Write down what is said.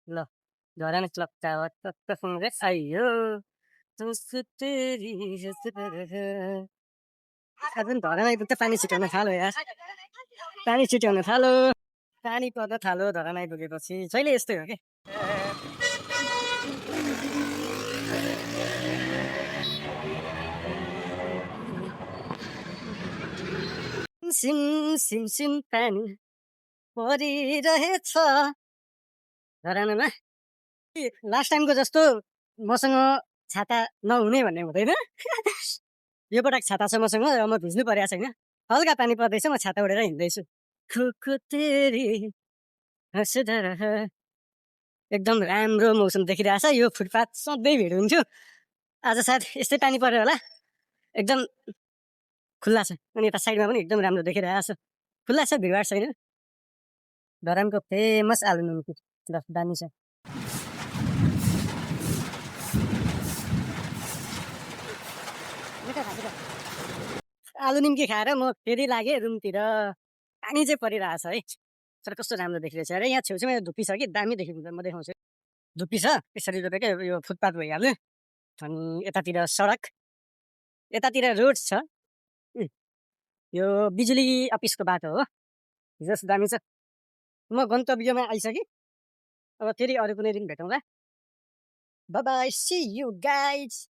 ल धरान चक्कावत तत्तसँग आइयो दोस्त तेरी हसरत। आज पनि धरान आइपुग्छ पानी छिटाउन थाल्यो यार पानी छिटाउन थालो पानी पर्न थाल्यो धरान आइपुगेपछि जहिले यस्तै हो के सिम सिम सिम पानी परिरहेछ धरानमा लास्ट टाइमको जस्तो मसँग छाता नहुने भन्ने हुँदैन यो पटक छाता छ मसँग र म भिज्नु परेको छैन हल्का पानी पर्दैछ म छाता उडेर हिँड्दैछु खुकु तेरी हँसदर एकदम राम्रो मौसम देखिरहेछ यो फुटपाथ सधैँ भिड हुन्थ्यो आज सायद यस्तै पानी पर्यो होला एकदम खुल्ला छ अनि यता साइडमा पनि एकदम राम्रो देखिरहेछ खुल्ला छ भिडभाड छैन धरानको फेमस आलु निम्की ल दामी छ आलु निम्की खाएर म फेरि लागेँ रुमतिर पानी चाहिँ परिरहेछ है तर कस्तो राम्रो देखिरहेछ अरे यहाँ छेउछेउमा धुप्पी छ कि दामी देखिन्छ म देखाउँछु धुप्पी छ त्यसरी रोपेकै यो फुटपाथ भइहाल्यो अनि यतातिर सडक यतातिर रोड छ यो बिजुली अफिसको बाटो हो जस दामी छ म गन्तव्यमा आइसकेँ अब फेरि अरू कुनै दिन भेटौँला bye bye see you guys